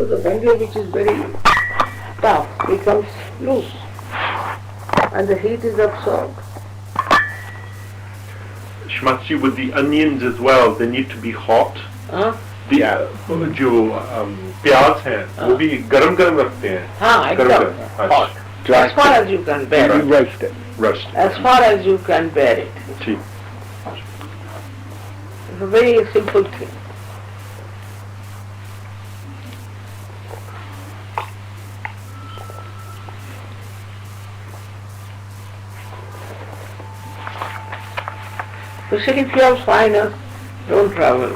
So the bundle which is very tough becomes loose and the heat is absorbed. Shmatji, with the onions as well, they need to be hot. जो प्याज हैं वो भी गरम गरम रखते हैं. हाँ, एकदम hot. As far as you can bear it. Roast it. As far as you can bear it. ठीक. It's a very simple thing. Especially if you have sinus, don't travel.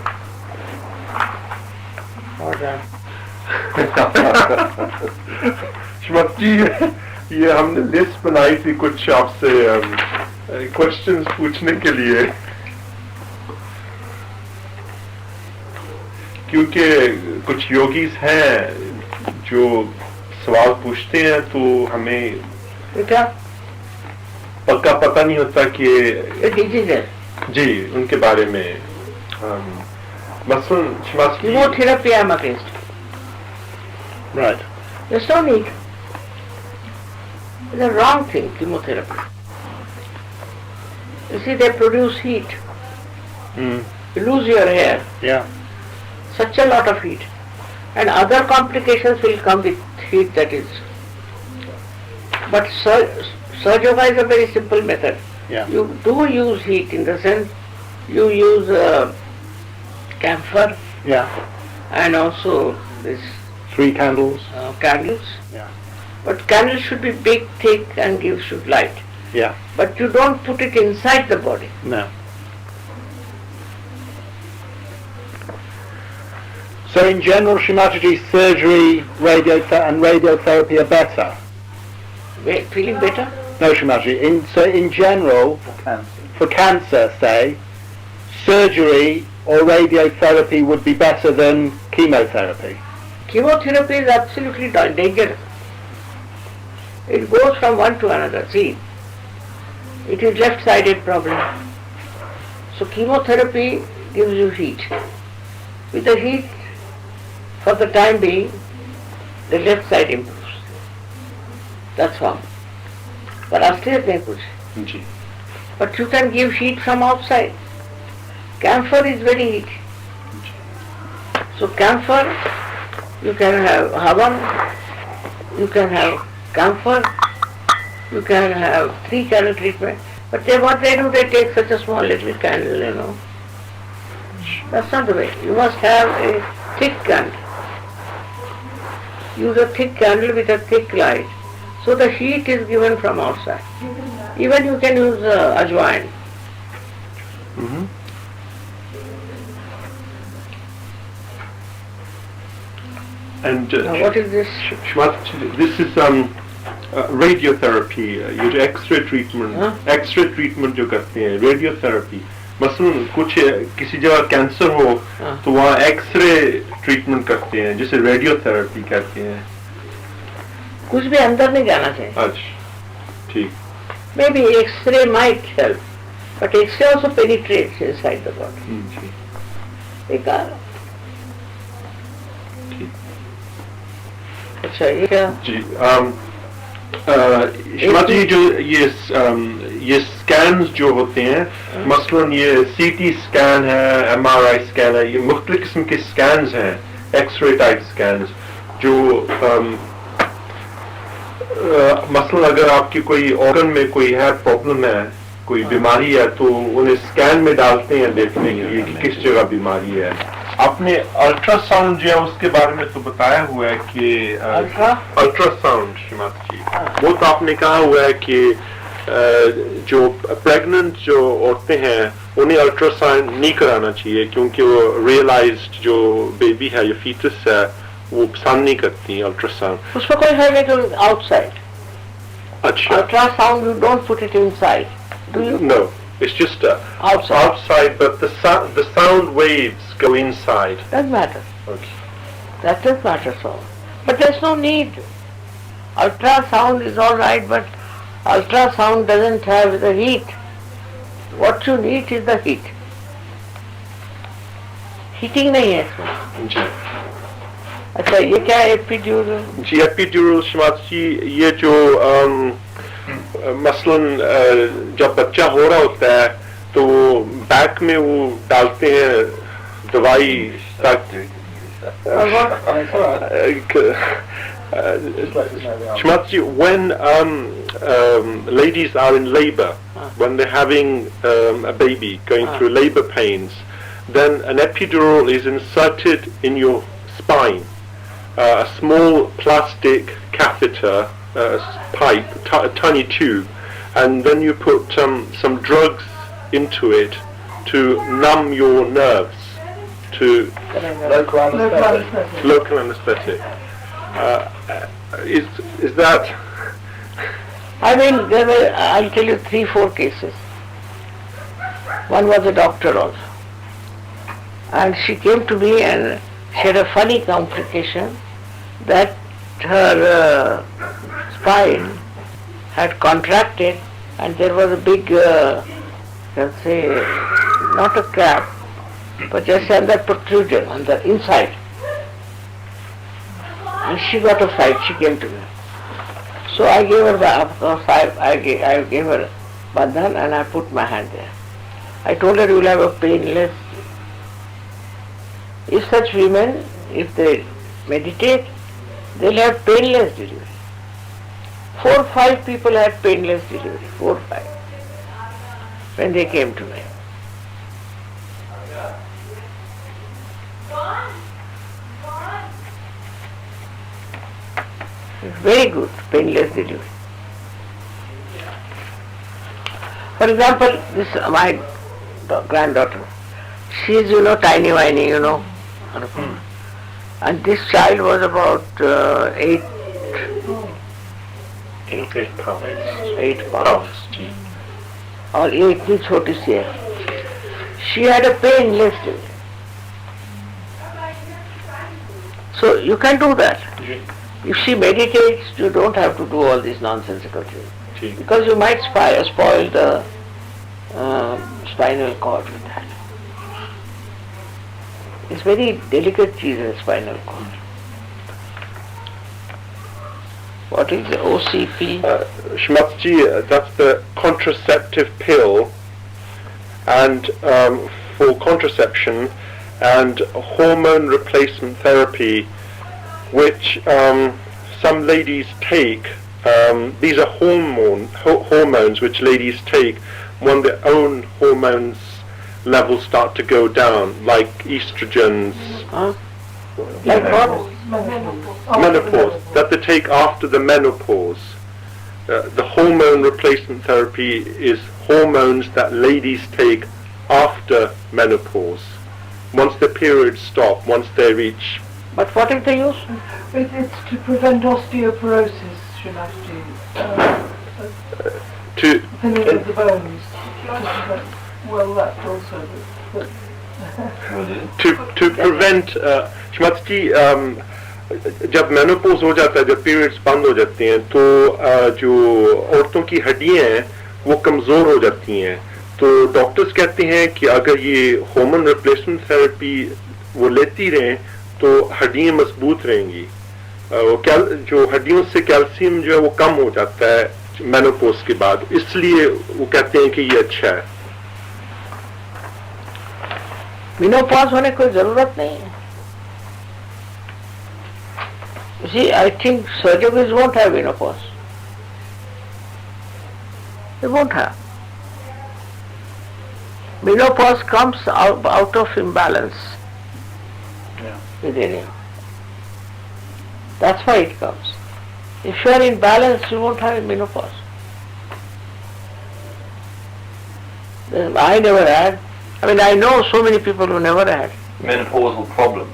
श्मती, ये हमने लिस्ट बनाई थी कुछ आपसे क्वेश्चंस पूछने के लिए, क्योंकि कुछ योगीज हैं जो सवाल पूछते हैं तो हमें पक्का पता नहीं होता कि जी उनके बारे में. मसलन chemotherapy I'm against. Right. There's no need. It's a wrong thing, chemotherapy. You see, they produce heat. You lose your hair. Yeah. Such a lot of heat. And other complications will come with heat, that is. But Surge Yoga is a very simple method. Yeah. You do use heat in the sense you use camphor. Yeah. And also this 3 candles. Candles. Yeah. But candles should be big, thick and give light. Yeah. But you don't put it inside the body. No. So in general, Shimataji, surgery, radiotherapy are better? Feeling better? No, Shimataji. So in general, for cancer, say, surgery or radiotherapy would be better than chemotherapy? Chemotherapy is absolutely dangerous. It goes from one to another. See, it is left-sided problem. So chemotherapy gives you heat. With the heat, for the time being, the left side improves. That's all. But asliयत नहीं कुछ. But you can give heat from outside. Camphor is very heat. So camphor, you can have havan, you can have camphor, you can have 3 candle treatment. But what they do, they take such a small little candle, That's not the way. You must have a thick candle. Use a thick candle with a thick light. So the heat is given from outside. Even you can use ajwain. And now what is this? This is radiotherapy. ये जो X-ray treatment जो करते हैं, radiotherapy. मसलन कुछ किसी जगह cancer हो तो वहाँ एक्सरे ट्रीटमेंट करते हैं जिसे रेडियोथेरेपी कहते हैं. कुछ भी अंदर नहीं जाना चाहिए. अच्छा, ठीक. Maybe X-ray might help, but X-ray also penetrates inside the body. बेकार. अच्छा ये क्या? जी. शिवाजी, जो ये स्कैन्स जो होते हैं, मसलन ये सीटी स्कैन है, एमआरआई स्कैन है, ये मुख्तलिफ किस्म के स्कैन्स हैं, एक्सरे टाइप स्कैन्स, जो मसलन अगर आपकी कोई ऑर्गन में कोई है प्रॉब्लम है, कोई बीमारी है, तो उन्हें स्कैन में डालते हैं देखने के लिए कि किस जगह बीमारी है. आपने अल्ट्रासाउंड जो है उसके बारे में तो बताया हुआ है कि अल्ट्रासाउंड श्रीमती जी, वो तो आपने कहा हुआ है कि जो प्रेग्नेंट जो औरतें हैं उन्हें अल्ट्रासाउंड नहीं कराना चाहिए क्योंकि वो रियलाइज्ड जो बेबी है या फीटस है वो पसंद नहीं करती अल्ट्रासाउंड. उसमें कोई है नहीं आउटसाइड. अच्छा. Ultrasound you don't put it inside. No. It's just outside, but the sound waves go inside. Doesn't matter. Okay. That does matter so. But there's no need. Ultrasound is all right, but ultrasound doesn't have the heat. What you need is the heat. Heating नहीं है इसमें. अच्छा ये क्या है epidural? जी epidural Shrimati जी, ये जो मसलन जब बच्चा हो रहा होता है तो बैक में वो डालते हैं दवाई Shrimati ji, when ladies are in labor, when they're having a baby going through labor pains, then an epidural is inserted in your spine, a small plastic catheter, pipe, a tiny tube, and then you put some drugs into it to numb your nerves, to local anesthetic. Is that? I mean, there were, I'll tell you 3-4 cases. One was a doctor also. And she came to me and she had a funny complication that her spine had contracted and there was a big, let's say, not a cap, but just that protrusion on the inside. And she got a fright, she came to me. So I gave her I gave her bandhan and I put my hand there. I told her you will have a painless. If such women, if they meditate, they will have painless delivery. 4 or 5 people had painless delivery, 4 or 5, when they came to me. Very good, painless delivery. For example, this my granddaughter, she is, tiny whiny, and this child was about 8 pounds. 8 pounds. और ये इतनी छोटी सी है. She had a painless delivery. So you can do that. If she meditates, you don't have to do all these nonsensical things. Because you might spoil the spinal cord with that. It's very delicate cheese, the spinal cord. What is the OCP? Shrimati ji, that's the contraceptive pill, and for contraception and hormone replacement therapy, which some ladies take. These are hormones which ladies take when their own hormones levels start to go down, like estrogens, Like what? menopause, that they take after the menopause. The hormone replacement therapy is hormones that ladies take after menopause. Once their periods stop, once they reach. But what if they use? It's to prevent osteoporosis, Shrimati. To Thinning of the bones. Well, that also. But to prevent Shrimati जी, जब menopause हो जाता है, जब periods बंद हो जाते हैं, तो जो औरतों की हड्डियां हैं वो कमजोर हो जाती हैं. तो डॉक्टर्स कहते हैं कि अगर ये हार्मोन रिप्लेसमेंट थेरेपी वो लेती रहें तो हड्डियां मजबूत रहेंगी. जो हड्डियों से कैल्शियम जो है वो कम हो जाता है मेनोपॉज के बाद, इसलिए वो कहते हैं कि ये अच्छा है. मेनोपॉज होने की कोई जरूरत नहीं है. You see, I think surgeons won't have menopause. They won't have. Menopause comes out of imbalance within you. That's why it comes. If you are in balance, you won't have menopause. I never had. I mean, I know so many people who never had. Menopausal problem.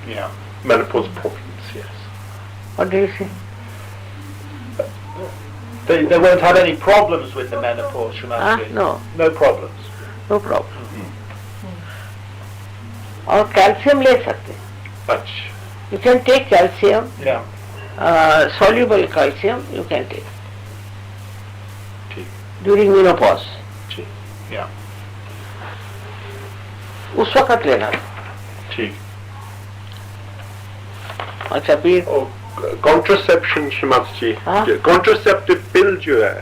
Yeah, menopause problems. Yes. What do you say? They won't have any problems with the menopause, Shrimati. No, No problems. no problem. और calcium ले सकते हैं. But You can take calcium, Yeah. soluble calcium you can take ठीक. during menopause. Yeah. उस वक्त लेना. ठीक. अच्छा फिर कॉन्ट्रासेप्शन श्रीमती जी, हाँ? कॉन्ट्रासेप्टिव पिल जो है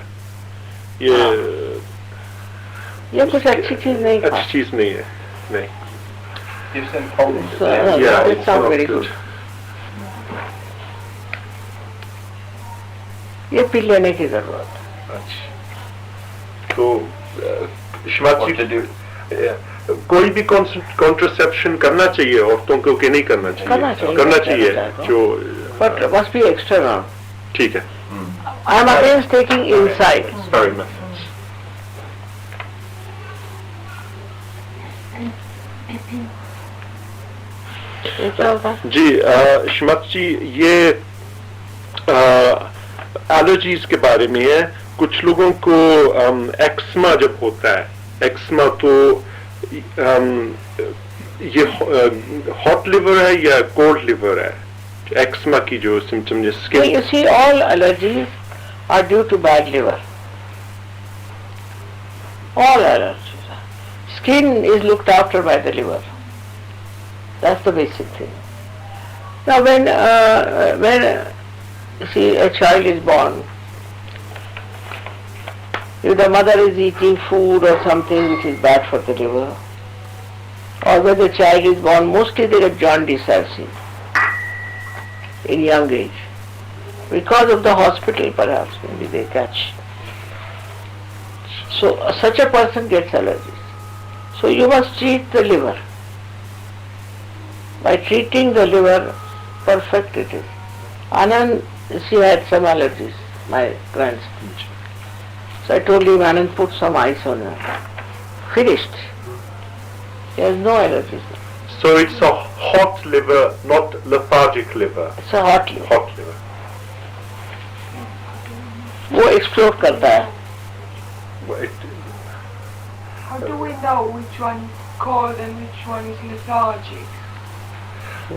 ये कुछ अच्छी चीज नहीं खा. अच्छी चीज नहीं है, नहीं. Gives them cold. Yeah, That it's sounds not very good. good. ये पी लेने की जरूरत है. अच्छा, तो श्रीमती What to do? कोई भी कॉन्ट्रासेप्शन करना चाहिए औरतों को कि नहीं करना चाहिए? करना चाहिए. करना चाहिए. करना चाहिए. जो But must be external. ठीक है. I am against taking inside. Sorry, ma'am. ये क्या होता है? जी श्रीमती जी, ये एलर्जीज के बारे में है. कुछ लोगों को एक्समा जब होता है, एक्समा तो ये हॉट लिवर है या कोल्ड लिवर है? एक्समा की जो सिम्टम है So skin. you see, all allergies are due to bad liver. All allergies. Skin is looked after by the liver. That's the basic thing. Now, when you see a child is born, if the mother is eating food or something which is bad for the liver, or when the child is born, mostly they get jaundice, I've seen, in young age. Because of the hospital, perhaps, maybe they catch. So, such a person gets allergies. So, you must treat the liver. By treating the liver, perfect it is. Anand, she had some allergies, my grandson. So I told him, Anand, put some ice on her. Finished. He has no allergies. So it's a hot liver, not lethargic liver. It's a hot liver. Hot liver. वो explore करता है. How do we know which one is cold and which one is lethargic?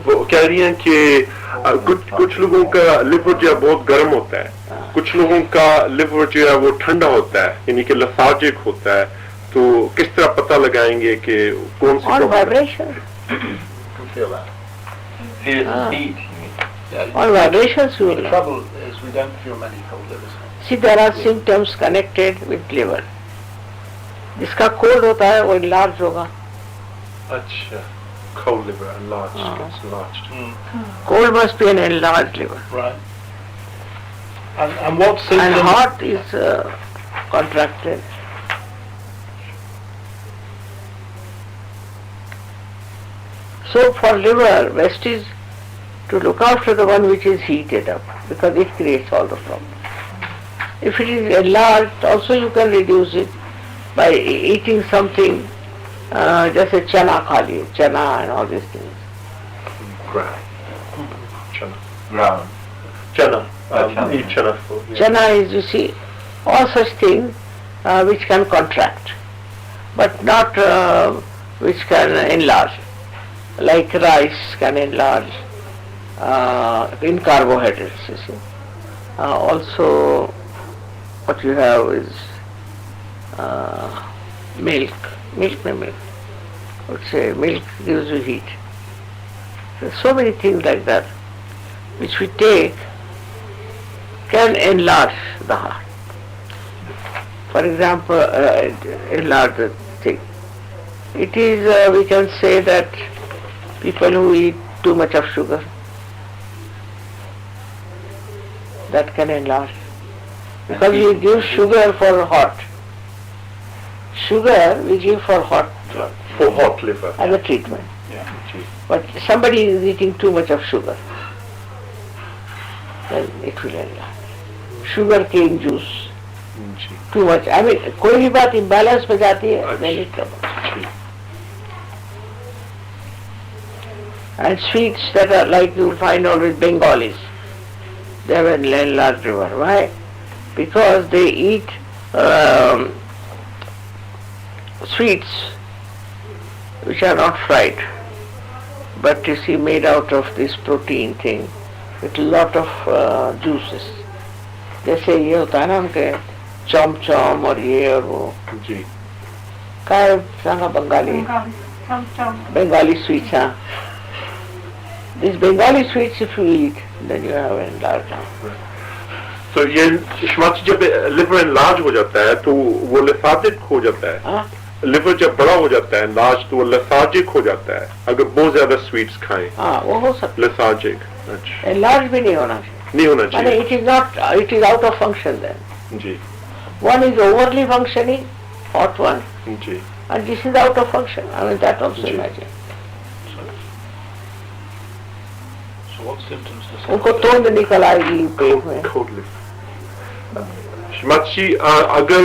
वो कह रही हैं कि कुछ लोगों का लिवर जो है बहुत गर्म होता है, कुछ लोगों का लिवर जो है वो ठंडा होता है, यानी कि लेथार्जिक होता है. तो किस तरह पता लगाएंगे कि कौन सी On प्रॉब्लम है? vibration. You can feel that. Feel Ah. the heat, you mean? Yeah. On vibrations you will The know. trouble is we don't feel many cold livers. See, there are symptoms connected with liver. जिसका cold होता है वो enlarged होगा. अच्छा, cold liver, enlarged, Ah. gets enlarged. Cold must be an enlarged liver. Right. And what And symptoms? hot is contracted. So for liver, best is to look after the one which is heated up, because it creates all the problems. If it is enlarged, also you can reduce it by eating something, just a chana khali, chana and all these things. Ground. Chana. Ground. Chana. Chana. Eat chana food. Yeah. Chana is, you see, all such things which can contract, but not which can enlarge. Like rice can enlarge in carbohydrates, you see. Also, what you have is milk. Milk. I would say milk gives you heat. There's so many things like that which we take can enlarge the heart. For example, enlarge the thing. It is, we can say that people who eat too much of sugar, that can enlarge. Because we give sugar for hot. Sugar we give for hot For hot liver. as a treatment. Yeah. But somebody is eating too much of sugar, then it will enlarge. Sugar cane juice, ji. too much. I mean, कोई भी बात imbalance में जाती है, then it comes. Ji. And sweets that are like you find always Bengalis, they have an enlarged liver. Why? Because they eat sweets which are not fried, but you see made out of this protein thing with lot of juices. जैसे ये होता है ना उनके चम और ये और वो जी. क्या सांगा Bengali Bengali, chum chum. Bengali sweets हाँ These Bengali sweets, if you eat, then you have enlarged arm. तो ये श्रीमती जब लिवर एनलार्ज हो जाता है तो वो लेथार्जिक हो जाता है. हाँ? लिवर जब बड़ा हो जाता है एनलार्ज तो वो लेथार्जिक हो जाता है अगर बहुत ज्यादा स्वीट्स खाएं. हाँ, वो हो सकता लेथार्जिक. अच्छा. है. Enlarged भी नहीं होना चाहिए. नहीं होना I mean, चाहिए. it is not, it is out of function then. Ji One is overly functioning, hot one, ji. and this is out of function. I mean, that also ji. imagine. So what symptoms does उनको तोंद निकल आएगी पेट में. Totally. Shrimati जी अगर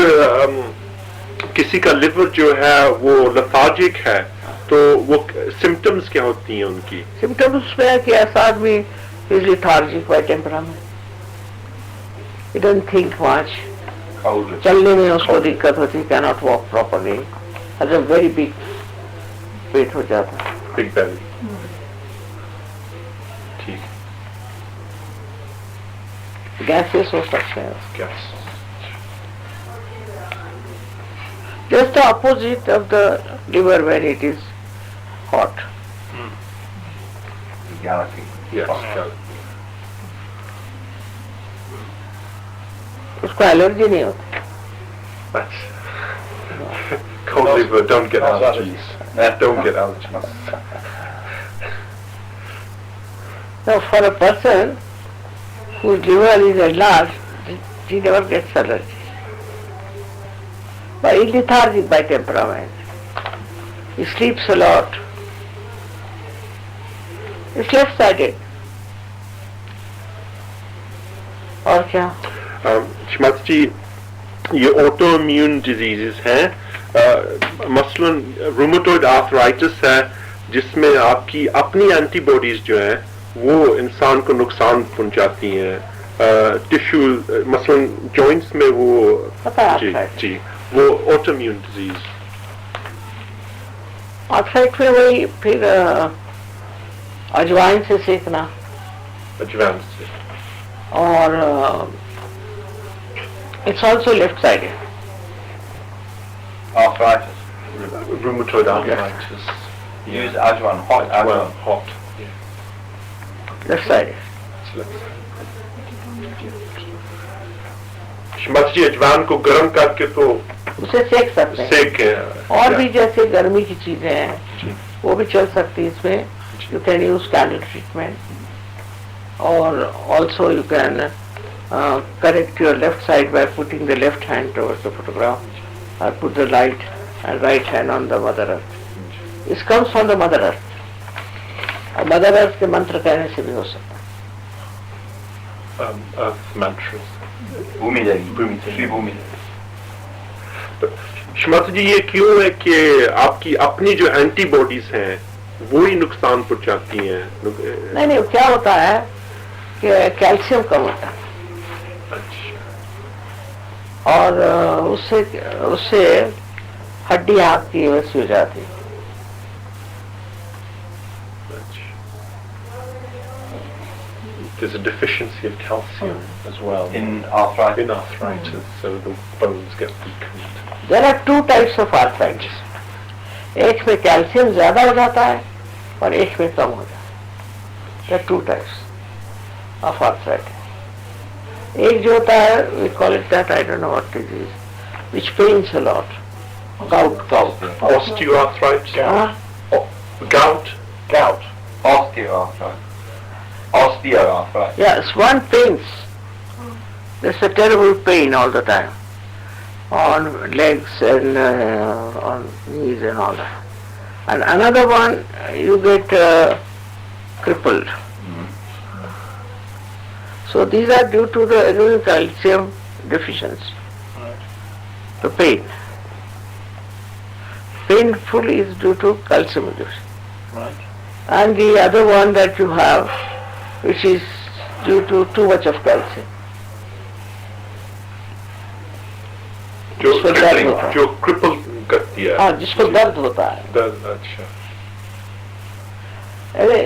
किसी का liver जो है वो लेथार्जिक है तो वो सिम्टम्स क्या होती हैं उनकी? Symptoms में है कि ऐसा आदमी is lethargic by temperament. He doesn't think much. चलने में उसको दिक्कत होती, cannot walk properly. Has a very big पेट हो जाता है. बिग बेली. ठीक. Gases हो सकते हैं. Gas. Just the opposite of the liver when it is hot. Yes. उसको एलर्जी नहीं होती. Cold liver, don't get allergies. Don't get allergies. Now for a person whose liver is enlarged, he never gets allergy. But he's lethargic by temperament. He sleeps a lot. He's left-sided. और क्या? श्रीमती जी ये auto immune diseases हैं मसलन rheumatoid arthritis है जिसमें आपकी अपनी antibodies जो हैं वो इंसान को नुकसान पहुंचाती हैं टिश्यू मसलन जॉइंट्स में वो पता है जी arthritis. जी वो ऑटो इम्यून डिजीज. आर्थराइट में वही फिर अजवाइन से सेकना अजवाइन से. और it's also left-sided. Arthritis. Rheumatoid arthritis. Use Ajwan, hot Ajwan. Hot. Left-sided. Shrimati जी अजवाइन को गर्म करके तो उसे सेक सकते हैं. सेक और भी जैसे गर्मी की चीजें हैं जी. वो भी चल सकती है इसमें. You can use candle treatment, or also you can correct your left side by putting the left hand towards the photograph, or put the right hand on the Mother Earth. This comes from the Mother Earth. और Mother Earth के मंत्र कहने से भी हो सकता है. earth mantras. Bhumi Devi. Bhumi Devi. Shri Bhumi Devi. Shrimati जी ये क्यों है कि आपकी अपनी जो एंटीबॉडीज हैं वो ही नुकसान पहुंचाती हैं? नहीं, क्या होता है कि कैल्शियम कम होता है अच्छा. और उससे हड्डी आपकी वैसी हो जाती है. There's a deficiency of calcium as well In arthritis. in arthritis, so the bones get weakened. There are two types of arthritis. एक में कैल्शियम ज्यादा हो जाता है और एक में कम हो जाता है. There are two types of arthritis. एक जो होता है, we call it that, I don't know what it is, which pains a lot. Gout. Osteoarthritis. हाँ? Gout. Osteoarthritis. Osteoarthritis. Yes, one pains. There's a terrible pain all the time on legs and on knees and all that. And another one, you get crippled. So these are due to the calcium deficiency. The pain. Painful is due to calcium deficiency. Right. And the other one that you have, which is due to too much of calcium. जो cripple करती है. हाँ, जिसको दर्द होता है. दर्द. अच्छा. अरे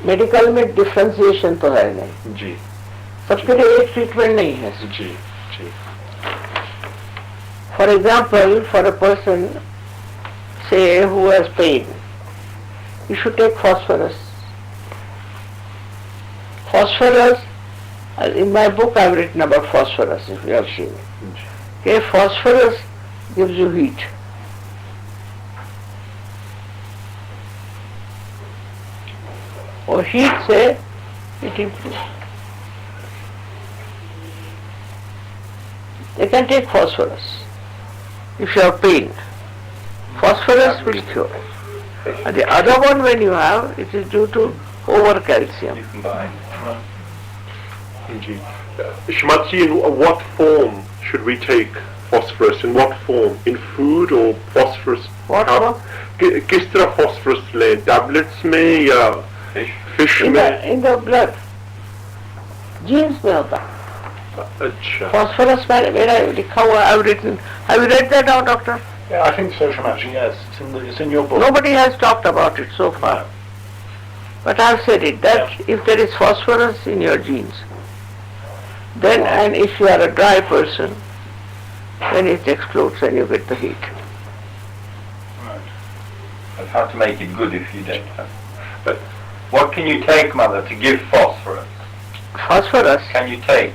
मेडिकल में डिफ्रेंसिएशन तो है नहीं. जी सबके लिए एक ट्रीटमेंट नहीं है. जी जी. For example, for a person, say, who has pain, you should take phosphorus phosphorus, in my book I've written about phosphorus, if you have seen it. Okay, phosphorus gives you heat. Or heat say, it improves. They can take phosphorus if you have pain. Phosphorus will cure. And the other one when you have, it is due to over calcium. You can buy. Shmatji, in what form should we take phosphorus? In what form? In food or phosphorus? What हाँ, form? किस तरह phosphorus लें? Tablets में या fish में? In the blood. Genes में होता है. अच्छा. Phosphorus मेरा लिखा हुआ, I've written. Have you read that now, doctor? Yeah, I think so, Shamaji, yes. It's in your book. Nobody has talked about it so far. But I've said it, that if there is phosphorus in your genes, then, and if you are a dry person, then it explodes and you get the heat. Right. But how to make it good if you don't have. But what can you take, Mother, to give phosphorus? Phosphorus, Can you take?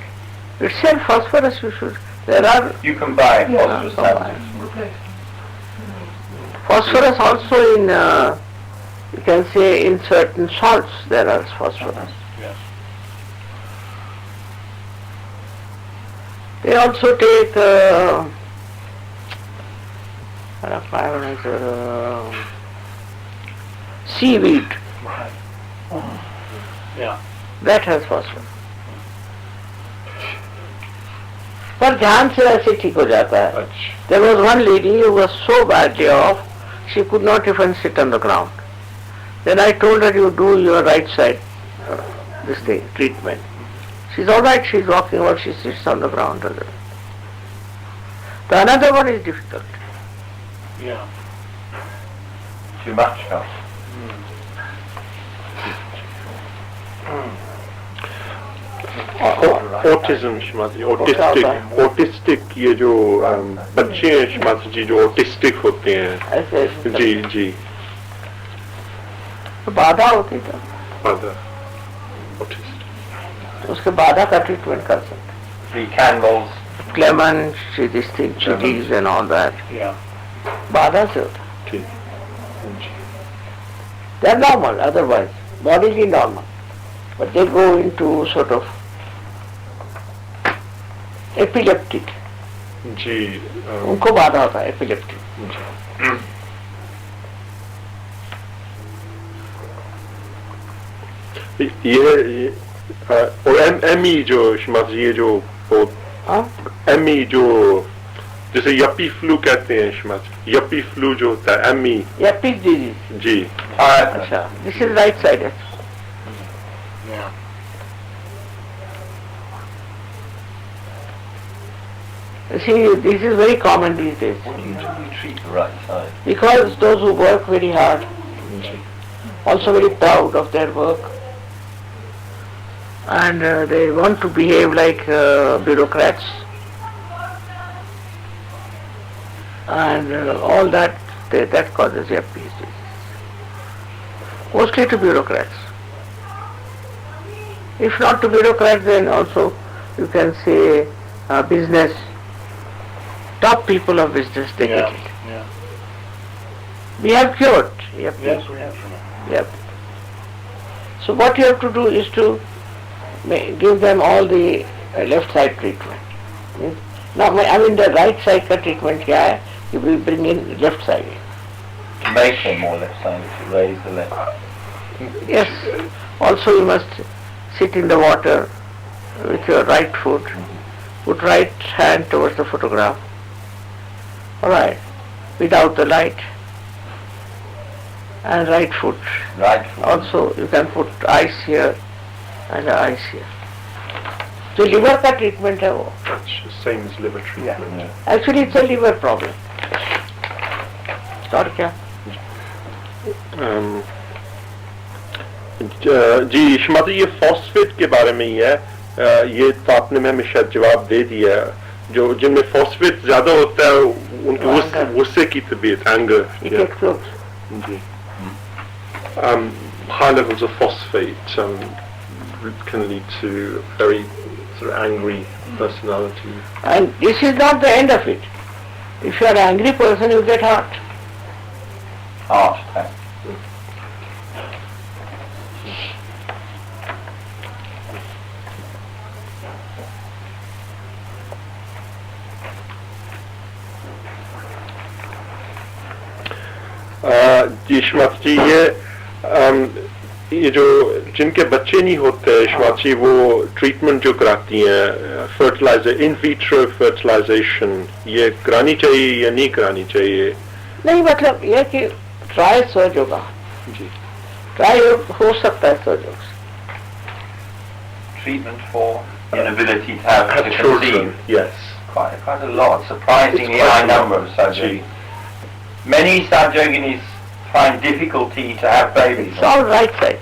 itself phosphorus you should, there are You can buy Yeah, phosphorus come tablets. Replace. phosphorus also in, you can say in certain salts there are phosphorus. Yes. They also take seaweed, Right. Yeah. that has phosphorus. पर ध्यान से ऐसे ठीक हो जाता है. अच्छा. There was one lady who was so badly off, she could not even sit on the ground. Then I told her, you do your right side, this thing, treatment. She's all right, she's walking about, she sits on the ground. The another one is difficult. Yeah. Too much help. Autism, Shmatji, autistic ये जो बच्चे हैं Shmatji जी जो autistic होते हैं. ऐसे जी जी. तो बाधा होती था, Mother. Autistic. उसके बाधा का ट्रीटमेंट कर सकते. Free candles. Clemens, this thing, chilies and all that. Yeah. बाधा से होता. ठीक. जी. They're normal otherwise, bodily normal. But they go into sort of epileptic. जी. उनको बाधा होता है epileptic. ये और एमी जो Shmatji ये जो हाँ? एमी जो जैसे यप्पी फ्लू कहते हैं Shmatji, यप्पी फ्लू जो होता है एमी. Epic disease. जी. अच्छा, this is right sided. Yeah. See, this is very common these days. What do you do? You treat the right side. Because those who work very hard, also very proud of their work, and they want to behave like bureaucrats, and all that, that causes FPs. Mostly to bureaucrats. If not to bureaucrats, then also you can say business, top people of business, they get it. Yeah. We have cured FPs. Yes, we have. Yep. So what you have to do is to give them all the left side treatment. Now, I mean the right side का treatment क्या है? You will bring in left side. To make them more left-sided, to raise the left. Yes. Also you must sit in the water with your right foot. Put right hand towards the photograph. Alright. Without the light. And right foot. Right foot. Also you can put ice here and ice here. जो liver का treatment है वो. Same as liver treatment. Yeah. Actually it's a liver problem. और क्या? जी Shmatji ये phosphate के बारे में ही है. ये तो आपने में हमें शायद जवाब दे दिया. जो जिनमें फॉस्फेट ज्यादा होता है उनके गुस्से की तबीयत, एंगर. It explodes. जी. High levels of phosphate can lead to very sort of angry personality. And this is not the end of it. If you are an angry person, you get hurt. Heart attack. जी श्रीमती जी, ये जो जिनके बच्चे नहीं होते श्रीमती जी, वो treatment जो कराती हैं फर्टिलाइजर, इन विट्रो फर्टिलाइजेशन, ये करानी चाहिए या नहीं करानी चाहिए? नहीं, मतलब यह कि ट्राई सर्ज होगा जी, ट्राई हो सकता है सर्ज होगा. Treatment for inability to have to children, conceive. yes. Quite a lot. Surprisingly It's quite high a lot. number of subjects. Many subyoginis find difficulty to have babies. It's all right side.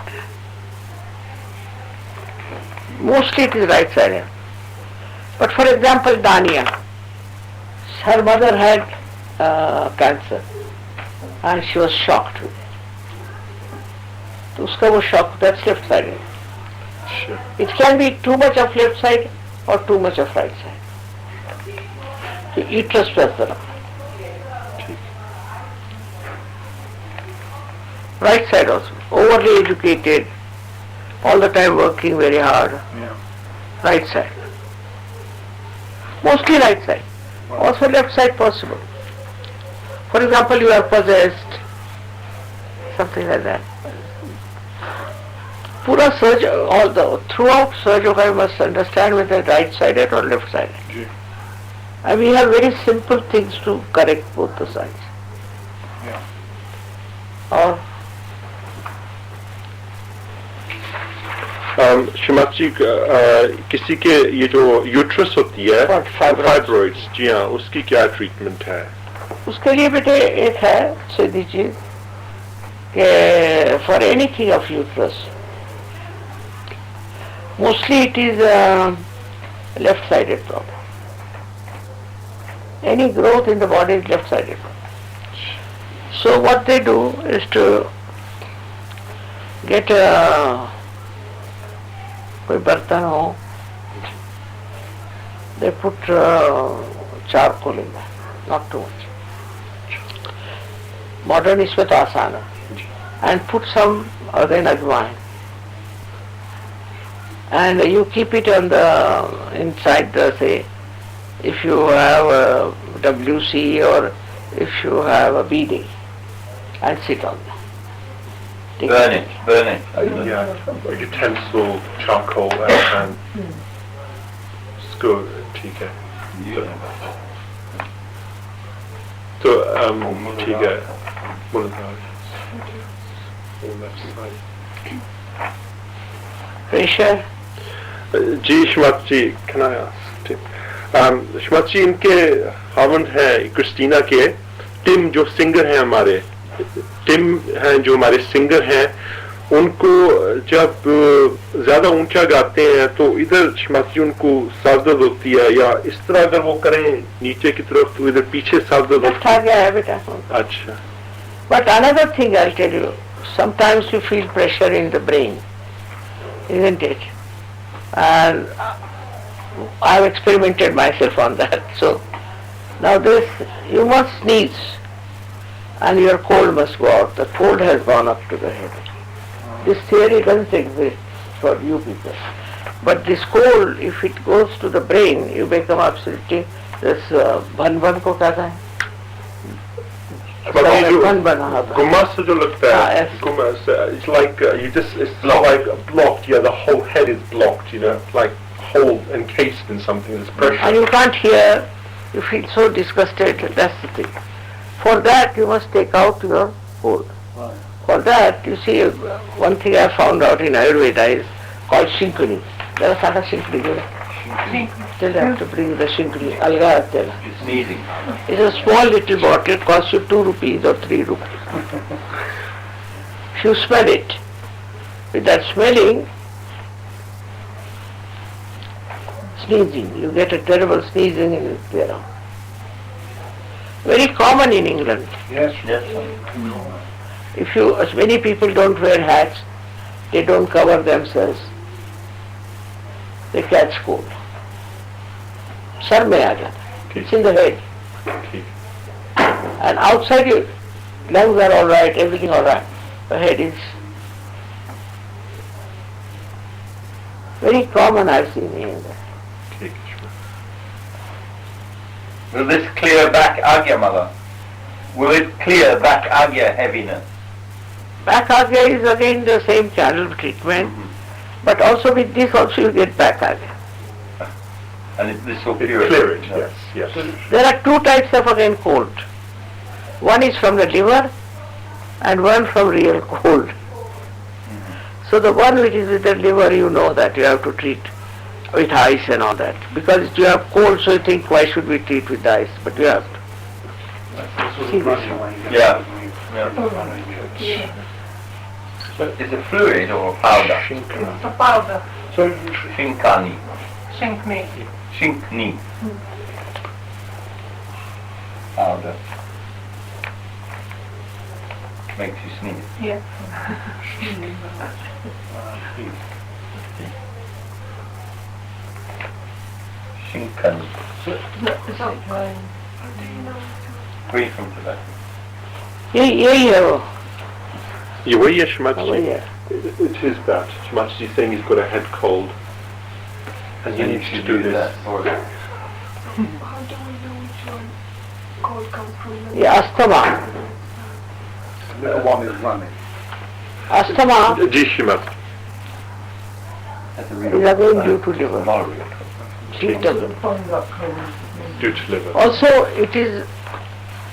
Mostly it is right side. But for example, Dania, her mother had cancer and she was shocked with it. तो उसका वो shock, that's left side. Sure. It can be too much of left side or too much of right side. So uterus pressure. Right side also, overly educated, all the time working very hard. Yeah. Right side. Mostly right side. Also left side possible. For example, you are possessed, something like that. Pura surge, throughout surge yoga you must understand whether right sided or left sided. Ji. And we have very simple things to correct both the sides. Yeah. Or Shrimati जी, किसी के ये जो uterus होती है fibroids, जी हाँ, उसकी क्या treatment है? उसके लिए बेटे एक है सीधी चीज कि for anything of uterus mostly it is left sided problem. Any growth in the body is left sided. So what they do is to get कोई बर्तन हो, they put charcoal in that, not too much. Modern इसमें तो आसान है. And put some again ajwain. And you keep it on the inside the, say, if you have a WC or if you have a BD, and sit on that. Burn it. Yeah, a utensil, charcoal, and skewer, ठीक है. तो ठीक है, Pressure. Ji Shrimati ji, can I ask? Shrimati जी, इनके हावंड है Christina के Tim, जो singer हैं हमारे, टिम हैं जो हमारे सिंगर हैं, उनको जब ज्यादा ऊंचा गाते हैं तो इधर श्रीमती जी उनको सर दर्द होती है, या इस तरह अगर वो करें नीचे की तरफ तो इधर पीछे सर दर्द होती आ गया है बेटा. अच्छा. But another thing I'll tell you, sometimes you feel pressure in the brain, isn't it? And I've experimented myself on that. So now this, you must sneeze and your cold must go out. The cold has gone up to the head. This theory doesn't exist for you people. But this cold, if it goes to the brain, you become absolutely, this bhan को कहता है? गुम्मा से जो लगता है, yes. गुम्मा से, it's like you just, it's like blocked. Yeah, the whole head is blocked. You know, like whole encased in something. There's pressure. And you can't hear, you feel so disgusted, that's the thing. For that you must take out your cold. Right. For that, you see, one thing I found out in Ayurveda is called Shinkuni. There is not a Shinkuni. Still have to bring the Shinkuni, Alga Tela. Sneezing. It's a small little bottle, costs you 2 rupees or 3 rupees. If you smell it, with that smelling, sneezing, you get a terrible sneezing and it's there. Very common in England. Yes. If you, as many people don't wear hats, they don't cover themselves. they catch cold. Sir में आ जाता है. It's in the head. ठीक. And outside your lungs are all right, everything all right. The head is very common, I've seen here and there. ठीक. Will this clear back agya, mother? Will it clear back agya heaviness? Back agya is again the same channel of treatment, but also with this also you get back agya. And this will It clear clear it. Yes. Yes. There are two types of again cold. One is from the liver and one from real cold. So the one which is with the liver, you know that you have to treat with ice and all that. Because you have cold, so you think why should we treat with ice? But you have to. See this? Yeah. Is it fluid or powder? It's a powder. Shinkani. Sink me. Shinkni. Powder. Makes you sneeze. Yeah. Shinkani. Is it right? Free from Tibet. यही है वो. ये वही है Shmaji? वही है. It is that. Shmaji is saying he's got a head cold. And he needs to do this. Or How do we know which one cold comes from? ये asthma. Little one is running. Asthma जी Shmaji. is again due to liver. It doesn't. Find that cold. Due to liver. Also, it is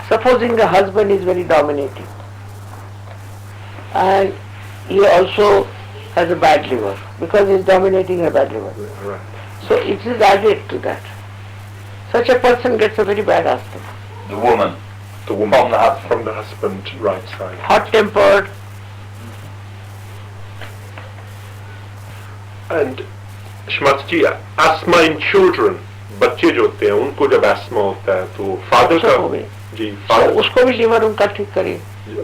supposing the husband is very dominating, and he also has a bad liver because he is dominating a bad liver. Right. So it is added to that. Such a person gets a very bad asthma. the woman. The woman From the husband. from the husband right side. Hot-tempered, And Shmaji ji, asthma in children, बच्चे जो होते हैं उनको जब asthma होता है तो father बच्चों को का भी. जी तो father उसको भी लिवर उनका ठीक करिए.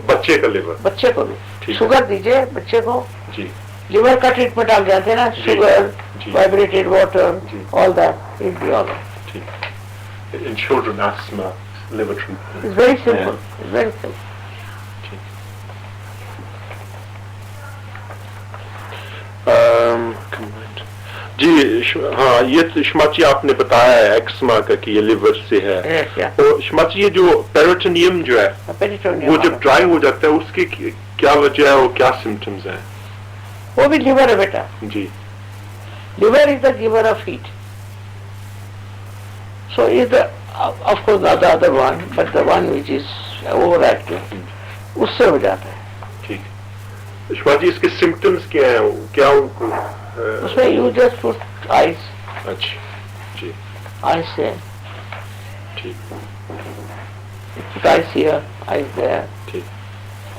बच्चे का liver बच्चे को भी ठीक है. शुगर दीजिए बच्चे को. जी लिवर का ट्रीटमेंट आप जानते हैं ना. जी. शुगर, जी. वाइब्रेटेड वाटर, जी. All that is be all. ठीक. In children asthma liver treatment. It's very simple. It's very simple. Combined. जी हाँ ये तो Shmaji आपने बताया है एक्समा का कि ये लिवर से है. यस या तो Shmaji ये जो पेरिटोनियम जो है पेरिटोनियम वो जब ड्राई हो जाता है उसके क्या वजह है और क्या सिम्टम्स हैं? वो भी लिवर है बेटा. जी Liver is the giver of heat. So is the, of course not the other one, but the one which is overactive. उससे हो जाता है. ठीक. Shmaji इसके सिम्टम्स क्या हैं? क्या उनको उसमें you just put ice, अच्छा जी ice there, ठीक put ice here, ice there, ठीक.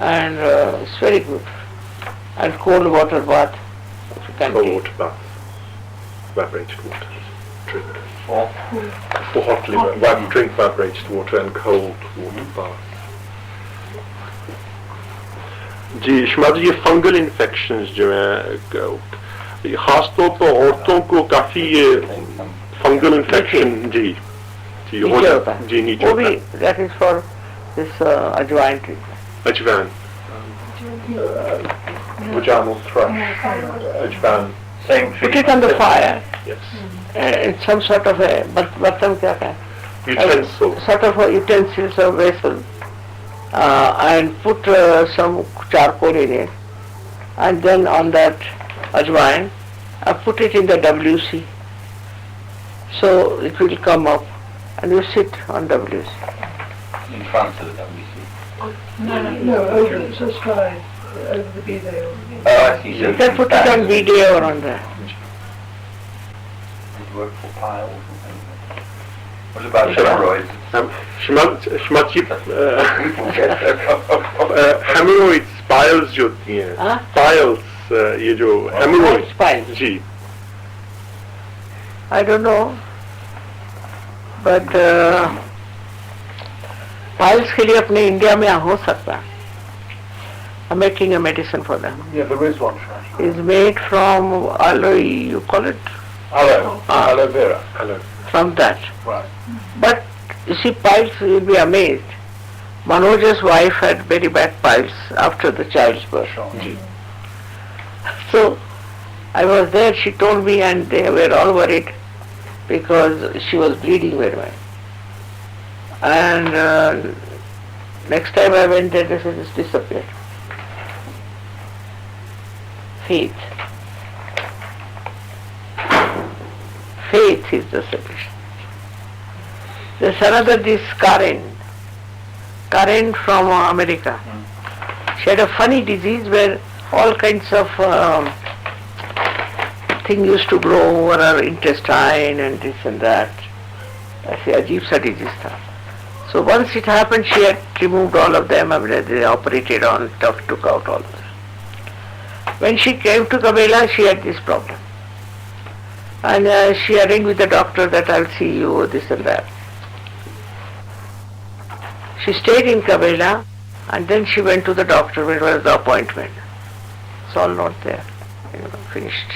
and it's very good. And cold water bath, if you can Cold take. water bath, evaporated water, drink. Or For hot liver, drink evaporated water and cold water bath. जी Shmaji ये fungal infections जो हैं खास तौर पर औरतों को काफी ये फंगल इन्फेक्शन जी जी हो नीचे होता जाता है. जी नीचे वो होता भी है. that is for this अजवाइन treatment. अजवान vaginal thrush अजवान same Put treatment. it on the fire. yes In some sort of a बर्तन क्या कहते हैं? utensil Sort of a utensils or vessel, and put some charcoal in it, and then on that ajwain, put it in the WC, so it will come up, and you sit on WC. In front of the WC. No, over it. So sky. Over the video. Oh, I see. You can put it on video or on the. Would work for piles and things. What about hemorrhoids? Shmaji People get them. hemorrhoids piles जो होती हैं हाँ? piles ये जो hemorrhoids Piles. Ji I don't know, but piles के लिए अपने India में हो सकता है. I'm making a medicine for them. Yeah, there is one. Is made from aloe, you call it Aloe vera. Hello. from that. Right. But you see, piles, you'll be amazed. Manoj's wife had very bad piles after the child's birth. So I was there, she told me, and they were all worried because she was bleeding very much. And next time I went there, they said it's disappeared. Faith. Faith is the solution. There's another, this Karen from America. She had a funny disease where all kinds of things used to grow over her intestine and this and that. ऐसी अजीब सा disease था. So once it happened, she had removed all of them. I mean, they operated on, took out all of them. When she came to Kabela, she had this problem. And she arranged with the doctor that I'll see you, this and that. She stayed in Kabela, and then she went to the doctor when was the appointment. It's all not there, finished.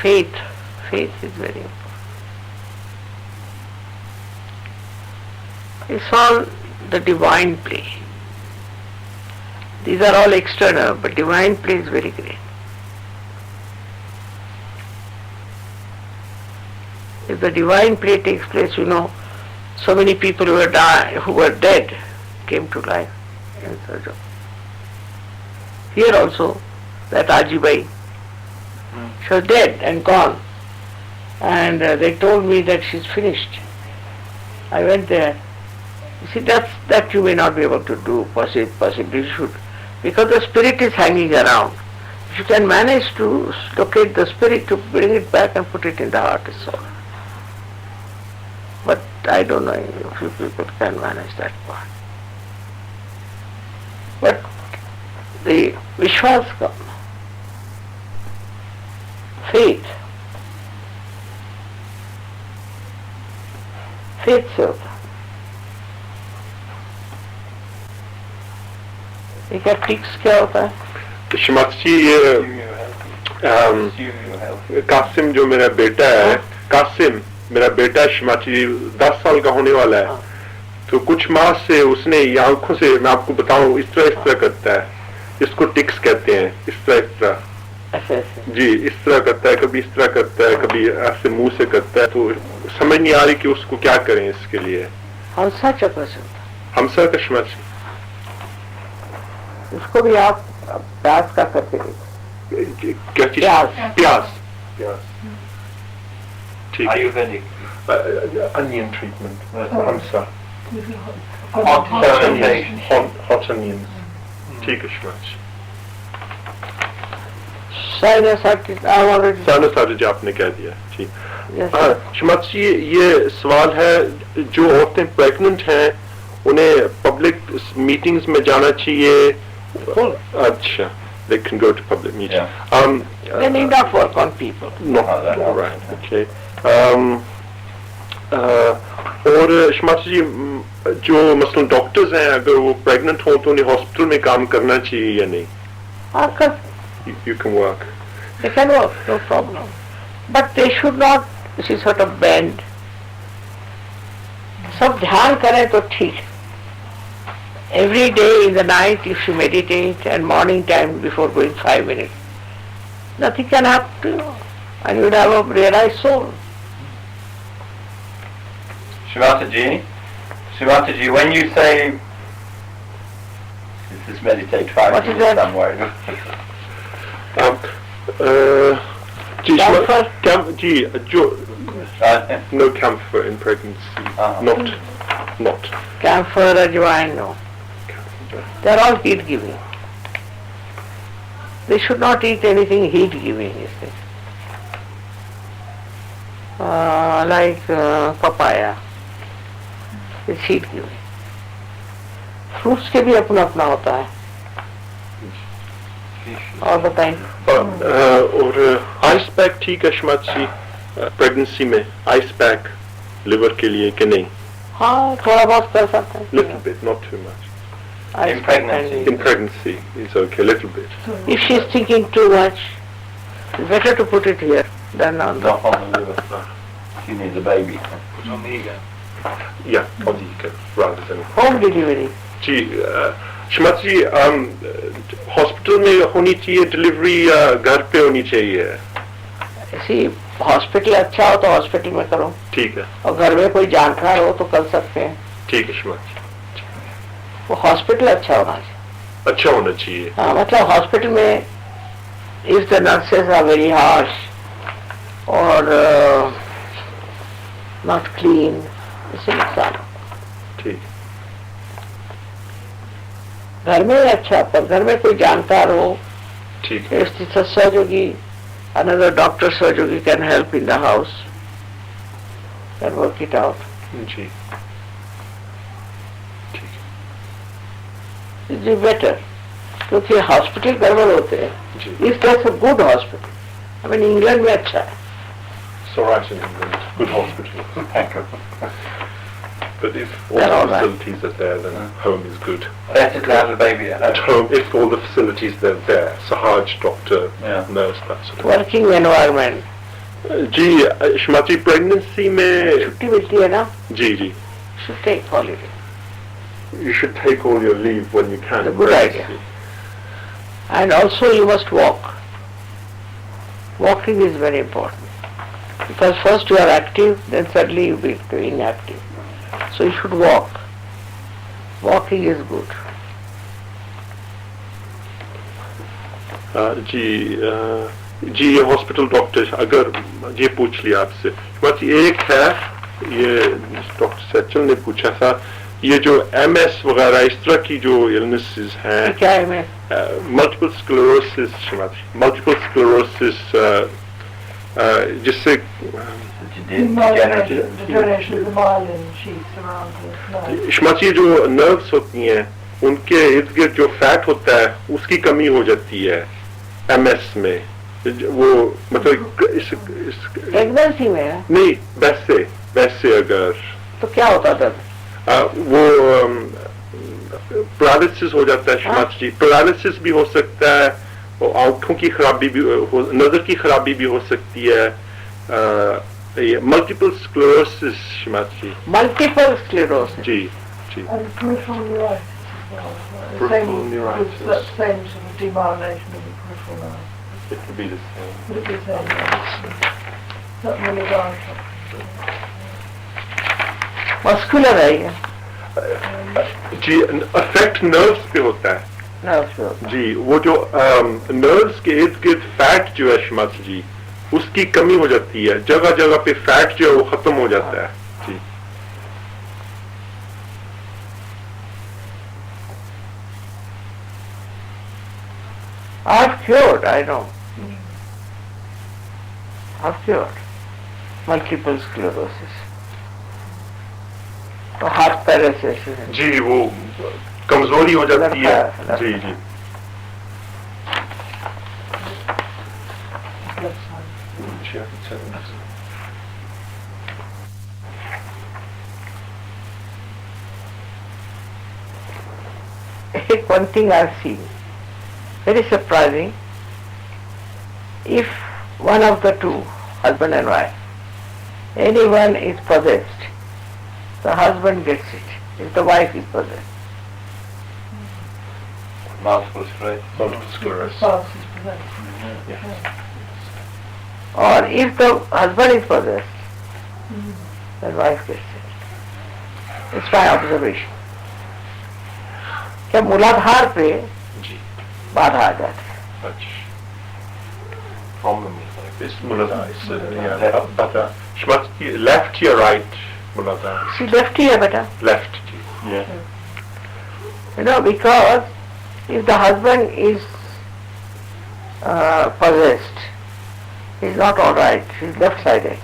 Faith is very important. It's all the divine play. These are all external, but divine play is very great. If the divine play takes place, so many people who were dead came to life. Here also, that Ajibai, she was dead and gone. And they told me that she's finished. I went there. You see, that you may not be able to do, possibly you should. Because the spirit is hanging around. If you can manage to locate the spirit, to bring it back and put it in the heart, is all. But I don't know if you people can manage that part. But the Vishwas come. Faith से होता है. ये क्या ticks क्या होता है? श्रीमती जी, ये कासिम जो मेरा बेटा है, कासिम मेरा बेटा श्रीमती जी 10 साल का होने वाला है. तो कुछ माह से उसने ये आंखों से, मैं आपको बताऊं, इस तरह करता है. इसको टिक्स कहते हैं. इस तरह जी, इस तरह करता है, कभी इस तरह करता है, कभी ऐसे मुंह से करता है. तो समझ नहीं आ रही कि उसको क्या करें इसके लिए. हमसा चक्कर हमसा का श्रीमती, उसको भी आप प्यास का करके देखो. क्या चीज? प्यास. ठीक. Ayurvedic. Onion treatment. हमसा. Hot fermentation. Hot onions. ठीक है श्रीमती. साइनस आपने कह दिया. ठीक. श्रीमती जी, ये सवाल है, जो औरतें प्रेग्नेंट हैं उन्हें पब्लिक मीटिंग्स में जाना चाहिए? अच्छा, they can go to public meetings. They need not work on people. No, right, okay. और श्रीमती जी, जो मसलन डॉक्टर्स हैं, अगर वो प्रेग्नेंट हो तो उन्हें हॉस्पिटल में काम करना चाहिए या नहीं? You can work. They can work, no problem. But they should not, this is sort of bend. सब ध्यान करें तो ठीक. Every day in the night if you meditate, and morning time before going 5 minutes, nothing can happen to you, and you will have a realized soul. Shivataji, when you say, this is meditate 5 What is minutes that? somewhere. Ji, Camphor? जी, जो no camphor in pregnancy. Not. Camphor, ajwain, no. They are all heat giving. They should not eat anything heat giving, you see. Like papaya. It's heat giving. Fruits के भी अपना अपना होता है. और बताएं. और आइस पैक ठीक है श्रीमती जी, प्रेगनेंसी में आइस पैक लिवर के लिए कि नहीं? हाँ, थोड़ा बहुत कर सकते हैं. Little bit, not too much. In pregnancy. In pregnancy, it's okay, little bit. If she is thinking too much, It's better to put it here than on the... Not on the liver. She needs a baby. Put on the ego. Yeah, on the ego rather than. home delivery. Ji Shrimati ji hospital में होनी चाहिए delivery या घर पे होनी चाहिए? ऐसी hospital अच्छा हो तो हॉस्पिटल में करो, ठीक है, और घर में कोई जानकार हो तो कर सकते हैं। ठीक है श्रीमती जी, वो हॉस्पिटल अच्छा होना चाहिए। अच्छा होना चाहिए। हाँ, मतलब हॉस्पिटल में if the nurses are very harsh और नॉट क्लीन, इससे नुकसान हो। ठीक, घर में अच्छा, पर घर में कोई जानकार हो, ठीक है, if the surgery, another doctor surgery can help in the house, can work it out. जी, ठीक, It is better, क्योंकि हॉस्पिटल गड़बड़ होते हैं। जी। If that's a good hospital, I mean England में अच्छा है। So right in England, good hospital. But if all They're the all right. facilities are there, then home is good. Better to have a baby at At home. home, if all the facilities are there, Sahaj, doctor, Yeah. nurse, that sort of. Working environment, जी Shrimati pregnancy में छुट्टी मिलती है ना, जी जी, should take holiday. you should take all your leave when you can. It's a good idea. And also you must walk. Walking is very important. Because first you are active, then suddenly you become inactive. So you should walk. Walking is good. जी ये hospital doctor अगर ये पूछ लिया आपसे बस एक है, ये डॉक्टर सचल ने पूछा था, ये जो MS वगैरह इस तरह की जो इलनेसेस हैं, क्या है मैं मल्टीपल स्क्लेरोसिस, मल्टीपल स्क्लेरोसिस जिससे Degeneration of the myelin sheaths around the nerve. Shrimati जो नर्व्स होती हैं उनके इर्द गिर्द जो फैट होता है उसकी कमी हो जाती है MS में, वो मतलब प्रेगनेंसी में है, नहीं वैसे अगर तो क्या होता था? वो पैरालिसिस हो जाता है श्रीमती जी, पैरालिसिस भी हो सकता है और आंखों की खराबी भी नजर की खराबी भी हो सकती है, multiple sclerosis Shrimati ji. Multiple sclerosis जी जी, And peripheral neuritis as well. The Peripheral same, neuritis. with that same sort of demyelination of the peripheral nerve. it would be the same. Would it be the same? Yes. That really does. Muscular है ये, जी affect nerves पे होता है nerves पे होता जी, वो जो nerves के इर्द गिर्द फैट जो है श्रीमती जी उसकी कमी हो जाती है, जगह जगह पे फैट जो है वो खत्म हो जाता है जी। है। I've cured, I know. I've cured multiple sclerosis. तो हार्ट पैरालिसिस है। जी वो कमजोरी हो जाती है लड़का- जी जी, Left side. One thing I've seen, very surprising, if one of the two, husband and wife, anyone is possessed, the husband gets it, if the wife is possessed. Multiple sclerosis. multiple sclerosis. Spouse is possessed. Or if the husband is possessed, the wife gets it. It's my observation. क्या मूलाधार पे जी, बाधा आ जाती है। problem is like this Muladhar is yeah, but Shmatki left or right Muladhar? She left here, beta. Left ji. Yeah. You know, because if the husband is possessed, he's not all right, he's left-sided.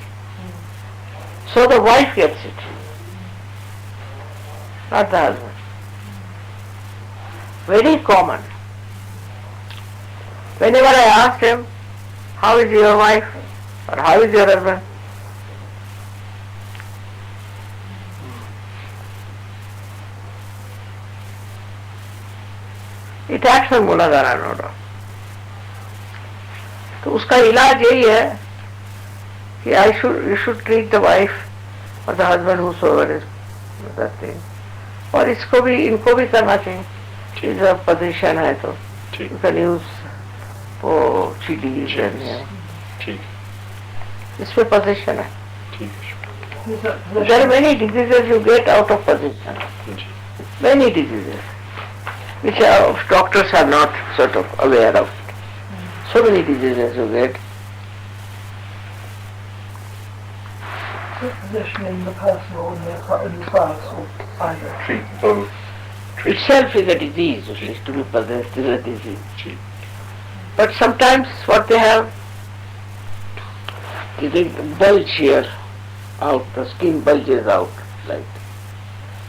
So the wife gets it, not the husband. Very common. Whenever I asked him, how is your wife or how is your husband? It acts on Muladhara, no doubt. तो उसका इलाज यही है कि you should treat the wife or the husband whosoever is that thing. और इनको भी करना चाहिए। इस पोजीशन है तो ठीक you can use for chilies and ठीक इस पे पोजीशन है। ठीक है, Is that There are many diseases you get out of position. Ji Many diseases which doctors are not sort of aware of. So many diseases you get. position in the person or in the spouse or either? treat both. Itself is a disease, which is to be possessed is a disease. Ji But sometimes what they have, they bulge here out, the skin bulges out like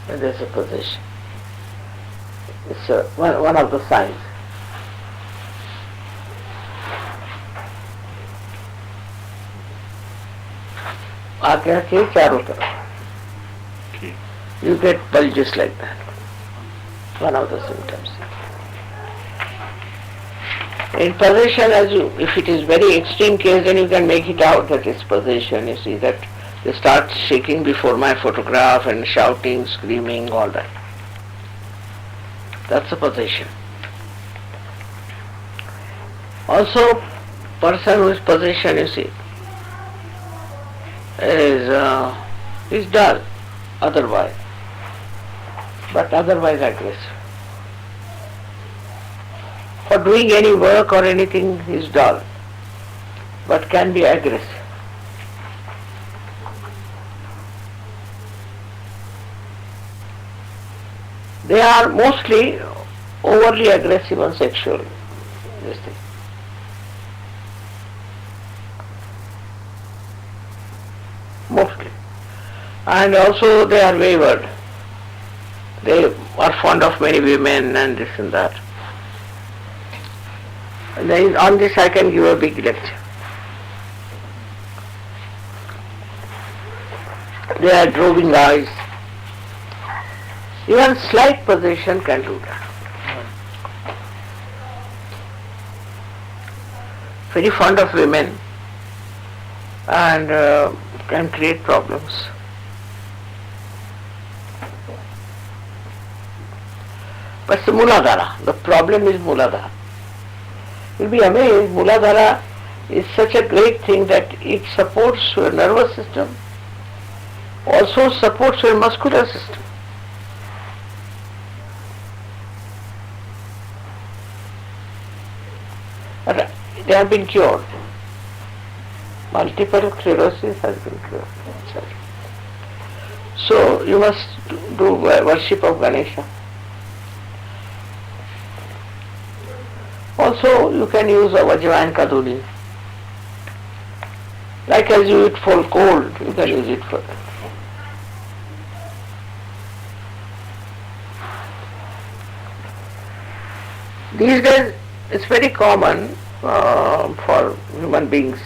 when there's a possession. It's one of the signs. आगे आके चारों तरफ ठीक you get bulges like that. One of the symptoms. In possession, if it is very extreme case, then you can make it out that it's possession. You see that they start shaking before my photograph and shouting, screaming, all that. That's a possession. Also, person who is possession, you see, is dull otherwise, but otherwise aggressive. For doing any work or anything he is dull, but can be aggressive. They are mostly overly aggressive and sexual. This thing. Mostly. And also they are wayward. They are fond of many women and this and that. And then on this I can give a big lecture. They are roving eyes. Even slight possession can do that. Very fond of women and can create problems. But the Muladhara, the problem is Muladhara. You'll be amazed, Muladhara is such a great thing that it supports your nervous system, also supports your muscular system. But they have been cured. Multiple sclerosis has been cured. So you must do worship of Ganesha. Also you can use a Vajrayan Kaduli. Like as you eat for cold, you can use it for that. These days it's very common for human beings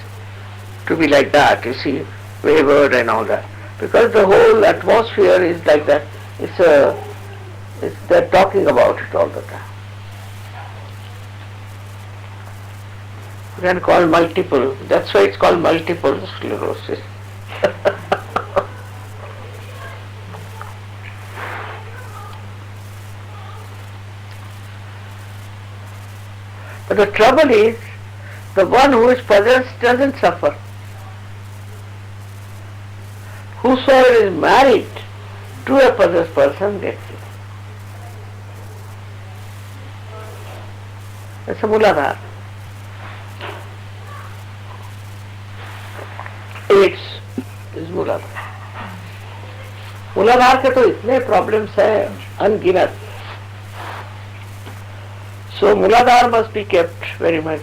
to be like that, you see, wayward and all that. Because the whole atmosphere is like that. They're talking about it all the time. You can call multiple, that's why it's called multiple sclerosis. But the trouble is, the one who is possessed doesn't suffer. Whosoever is married to a possessed person gets it. It's a Muladhara. AIDS is Muladhara. Muladhara के तो इतने problems है अनगिनत. So Muladhara must be kept very much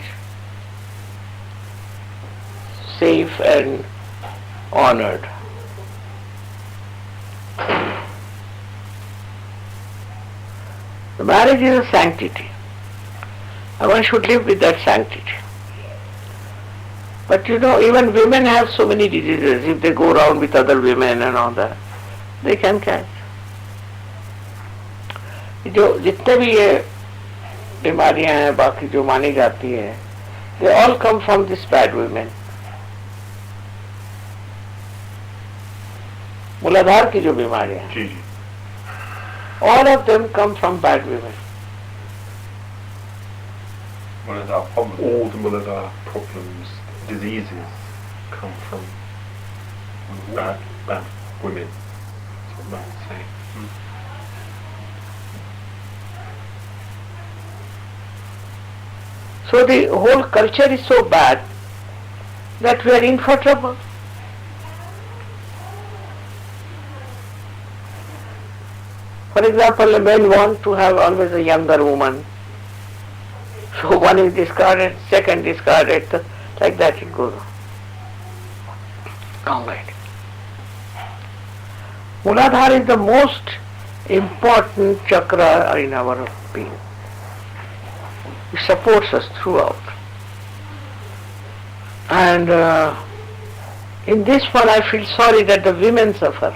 safe and honored. The marriage is a sanctity. And one should live with that sanctity. But you know, even women have so many diseases. If they go around with other women and all that, they can catch. जो जितने भी ये बीमारियां हैं बाकी जो मानी जाती हैं, They all come from these bad women. मूलाधार की जो बीमारियां हैं, जी जी all of them come from bad women. What is our problem? all the Muladhara problems, diseases come from bad women. That's what I'm saying. So the whole culture is so bad that we are in for trouble. For example, the men want to have always a younger woman. So one is discarded, second discarded, like that it goes on. Right. Muladhara is the most important chakra in our being. It supports us throughout. And in this one I feel sorry that the women suffer.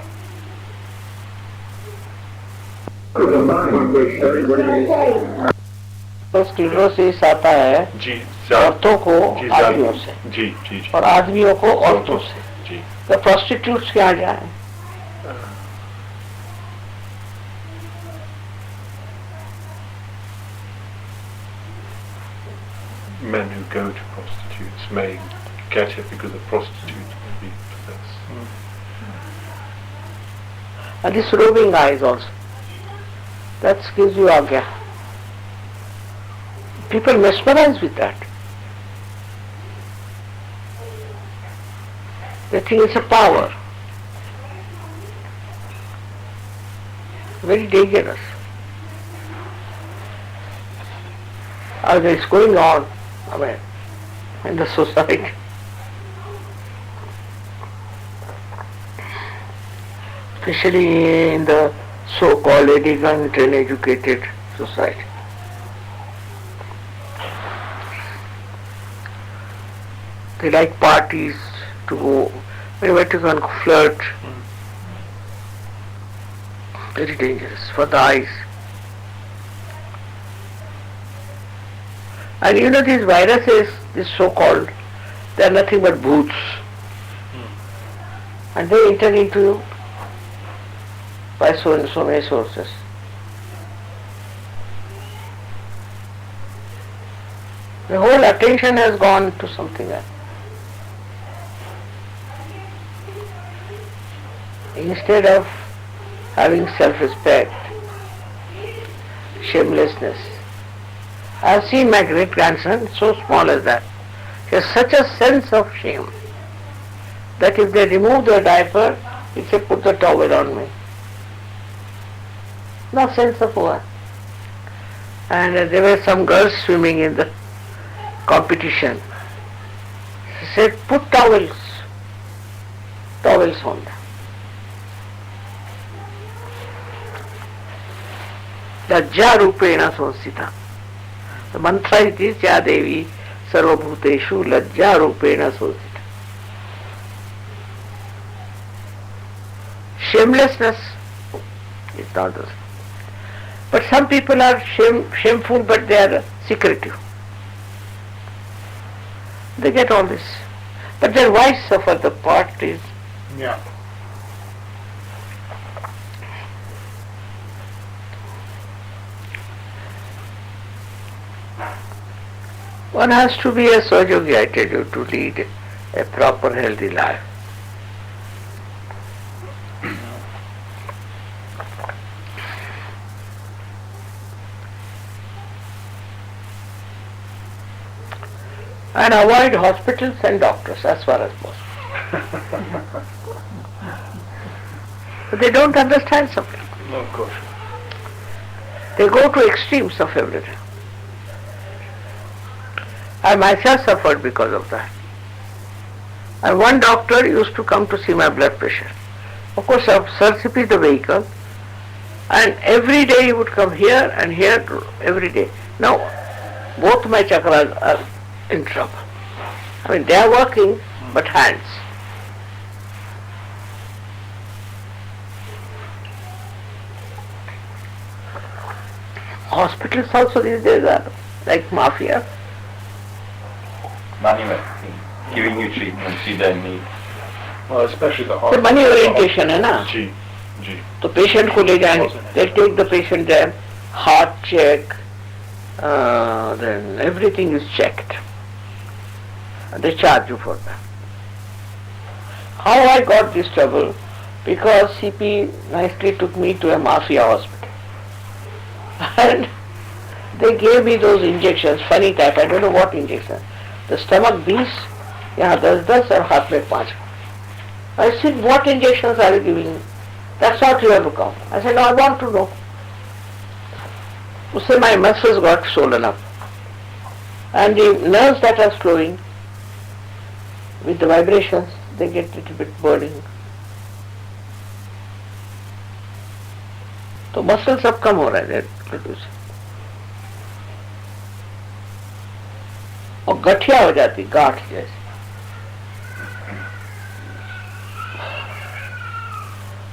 तो sclerosis आता है जी औरतों को जी आदमियों से जी जी जी और आदमियों को औरतों से. जी तो प्रोस्टिट्यूट्स क्या जाए? men who go to prostitutes may get it because a prostitute may be possessed. And this roving eyes also. That gives you agya. People mesmerize with that. They think it's a power. Very dangerous. As it's going on, I mean, in the society. Especially in the so-called elegant and educated society. They like parties to go, wherever you can flirt. Very dangerous for the eyes. And you know these viruses, this so-called, they are nothing but boots. And they enter into you by so and so many sources. The whole attention has gone to something else. Instead of having self-respect, shamelessness. I have seen my great-grandson, so small as that. He has such a sense of shame that if they remove the diaper, he say, put the towel on me. No sense of what. And there were some girls swimming in the competition. He said, put towels on them. Lajja rupena sansita. The mantra is Ya Devi Sarvabhuteshu Lajja rupena sansita. Shamelessness is not the same. But some people are shameful, but they are secretive. They get all this. But their wives suffer the part is. Yeah. One has to be a Sahajogi, I tell you, to lead a proper healthy life. And avoid hospitals and doctors as far as possible. But they don't understand something. No, of course. They go to extremes of everything. I myself suffered because of that. And one doctor used to come to see my blood pressure. Of course, Sir CP the vehicle, and every day he would come here and here every day. Now, both my chakras are in trouble. I mean, they are working, but hands. Hospitals also these days are like mafia. manually, giving you treatments you don't need. Well, especially the heart. तो money orientation है ना, जी जी तो patient को ले जाएंगे, they take the patient there, heart check, then everything is checked. They charge you for that. How I got this trouble? Because CP nicely took me to a mafia hospital. And they gave me those injections, funny type, I don't know what injection. The stomach 20, यहाँ 10 और हाथ में 5. I said, what injections are you giving me? That's not you have to come. I said, no, I want to know. So my muscles got swollen up. And the nerves that are flowing, with the vibrations, they get a little bit burning. तो muscle सब कम हो रहा है और गठिया हो जाती, गांठ जैसे.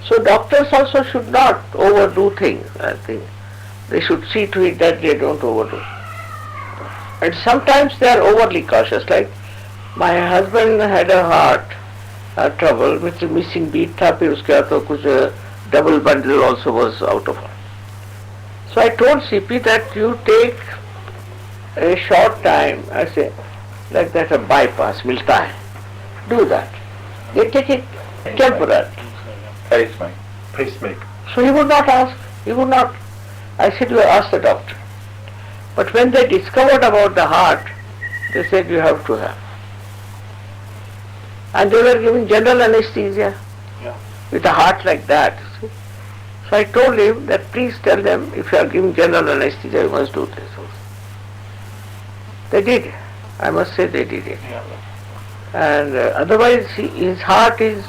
So doctors also should not overdo things, I think. They should see to it that they don't overdo. And sometimes they are overly cautious, like my husband had a heart trouble with missing beat था, फिर उसके बाद तो कुछ double bundle also was out of her. So I told CP that you take a short time, I say, like that a bypass मिलता है, do that. They take it temporary. Pacemaker. pacemaker. So he would not ask, he would not. I said, you ask the doctor. But when they discovered about the heart, they said you have to have. And they were giving general anesthesia with a heart like that. See? So I told him that please tell them if you are giving general anesthesia, you must do this also. They did. I must say they did it. And otherwise his heart is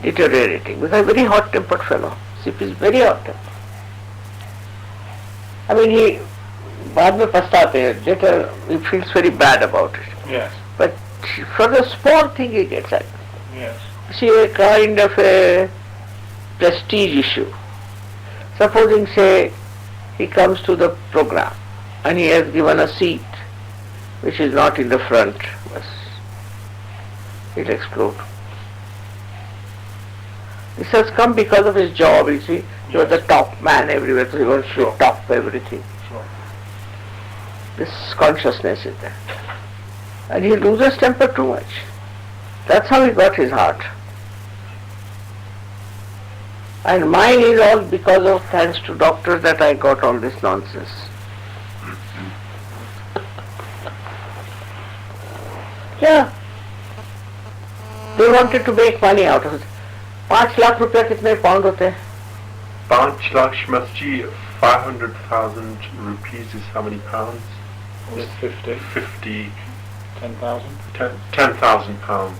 deteriorating because a very hot-tempered fellow. CP is very hot-tempered. I mean, he बाद में पछताते हैं, later he feels very bad about it. Yes. But for the small thing he gets angry. Yes. See, a kind of a prestige issue. Supposing, say, he comes to the program and he has given a seat which is not in the front, he'll explode. This has come because of his job, you see. He was the top man everywhere, so he wants to top everything. Sure. This consciousness is there. And he loses temper too much. That's how he got his heart. And mine is all because of, thanks to doctors, that I got all this nonsense. Yeah. They wanted to make money out of it. 5 lakh रुपया कितने pound होते हैं? 5 lakh Shmasji, 500,000 rupees is how many pounds? It's 50. 50, 10,000. 10,000 pounds.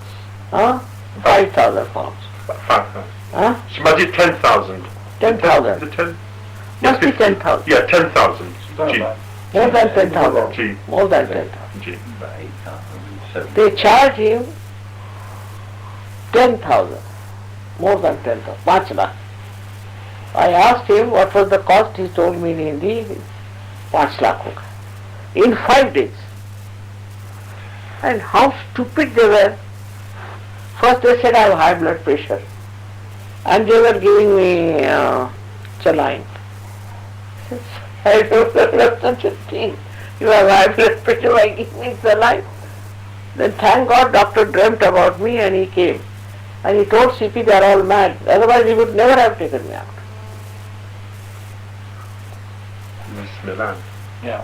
Huh? 5,000 pounds. 5,000. Huh? Shmasji, 10,000. 10,000. Is it 10? Must be 50. 10,000. Yeah, 10,000. About Ji, that. More than 10,000. ji, More than 10,000. ji. They charge him 10,000. More than 10,000. 5 lakh. I asked him what was the cost. He told me in Hindi, 5 lakh hoga. In 5 days. And how stupid they were. First they said I have high blood pressure. And they were giving me saline. I don't know such a thing. You have high blood pressure, why give me saline? Then thank God doctor dreamt about me and he came. And he told CP they are all mad. Otherwise he would never have taken me out. Miss Milan. Yeah.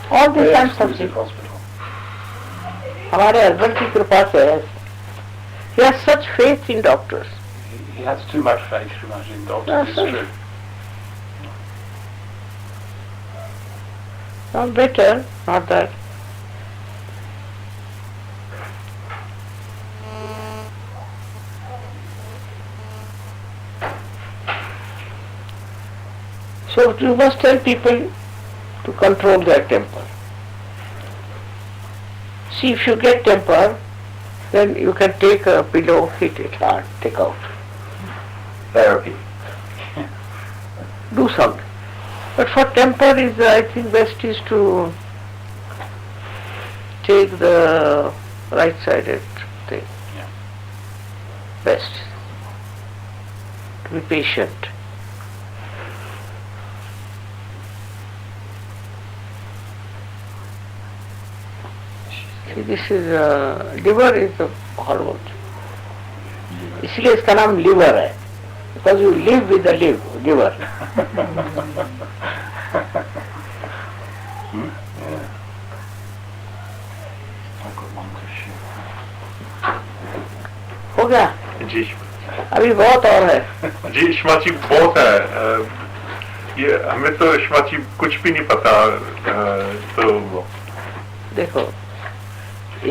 All these Very times exclusive something. hospital. हमारे husband की कृपा से है. He has such faith in doctors. He has too much faith, too much in doctors. It's Yes, true. Not better, not that. So you must tell people to control their temper. See, if you get temper, then you can take a pillow, hit it hard, take out. Therapy. Do something. But for temper is, I think best is to take the right-sided thing. Yeah. Best. To be patient. See, this is liver is a hormone. इसलिए इसका नाम liver है. Because you live with the liver. हो गया? जी अभी बहुत और है. जी श्रीमान जी बहुत है ये हमें तो श्रीमान जी कुछ भी नहीं पता तो देखो,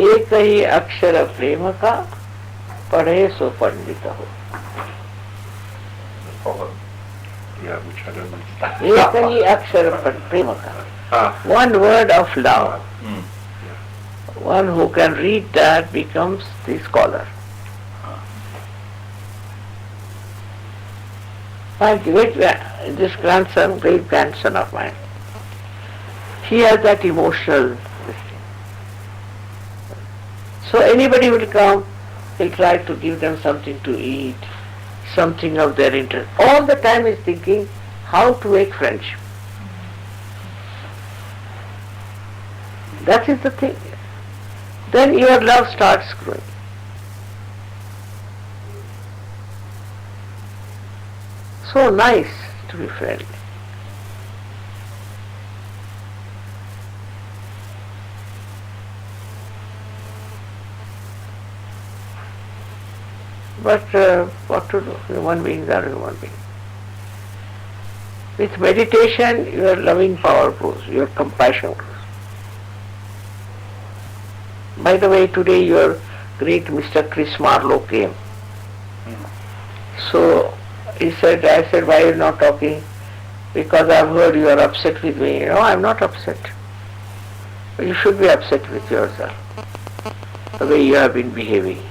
एक ही अक्षर प्रेम का पढ़े सो पंडित हो. Yeah, which I don't understand. एक ही अक्षर प्रेम का. Ah, One word of love. Mm. One who can read that becomes the scholar. My this grandson, great grandson of mine, he has that emotional. So anybody will come, he'll try to give them something to eat, something of their interest. All the time he's thinking how to make friendship. That is the thing. Then your love starts growing. So nice to be friendly. But what to do? Human beings are human beings. With meditation, your loving power grows, your compassion grows. By the way, today your great Mr. Chris Marlowe came. So he said, I said, why are you not talking? Because I've heard you are upset with me. No, I'm not upset. You should be upset with yourself, the way you have been behaving.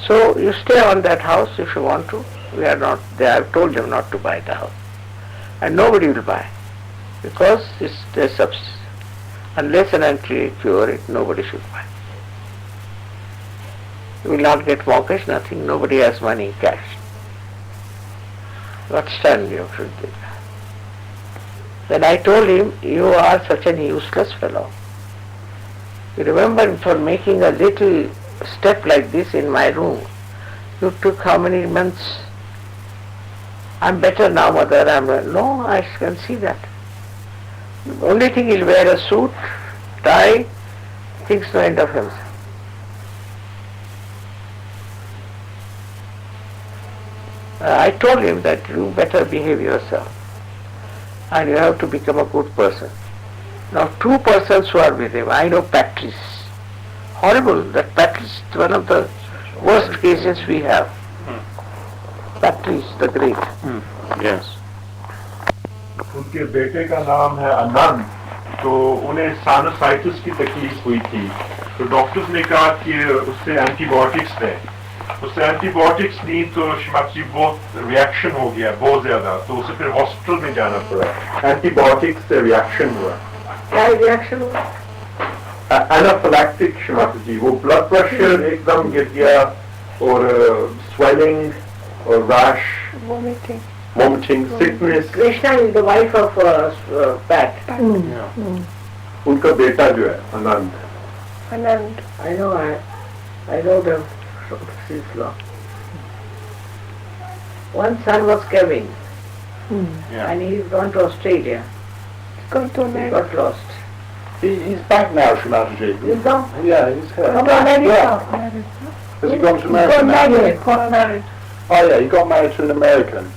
So you stay on that house if you want to. We are not there. I've told them not to buy the house. And nobody will buy. Because there's unless and until you cure it, nobody should buy. You will not get mortgage, nothing. Nobody has money, cash. What stand you should give? Then I told him, you are such an useless fellow. You remember for making a little step like this in my room, you took how many months? I'm better now, mother. No, I can see that. The only thing he'll wear a suit, tie, thinks no end of himself. I told him that you better behave yourself and you have to become a good person. Now 2 persons who are with him, I know Patrice. Horrible, that Patrice is one of the worst cases we have. Patrice the Great. yes. उनके बेटे का नाम है आनंद. तो उन्हें sinusitis की तकलीफ हुई थी. तो डॉक्टर्स ने कहा कि उससे एंटीबायोटिक्स दें. उससे एंटीबायोटिक्स दी तो श्रीमती जी बहुत रिएक्शन हो गया बहुत ज्यादा. तो उसे फिर हॉस्पिटल में जाना पड़ा. एंटीबायोटिक्स से रिएक्शन हुआ. क्या रिएक्शन हुआ? एनाफिलैक्टिक श्रीमती जी. वो ब्लड प्रेशर एकदम गिर गया और स्वेलिंग और rash, vomiting, sickness. Krishna is the wife of Pat. उनका बेटा जो है आनंद. Anand. I know them since long. One son was Kevin, and he's gone to Australia. Gone to He America. got lost. He's back now, Shrimati. He's gone. Yeah, he's here. Gone to America. Yeah. Has he gone to He got America now? married. Got married. Oh yeah, he got married to an American.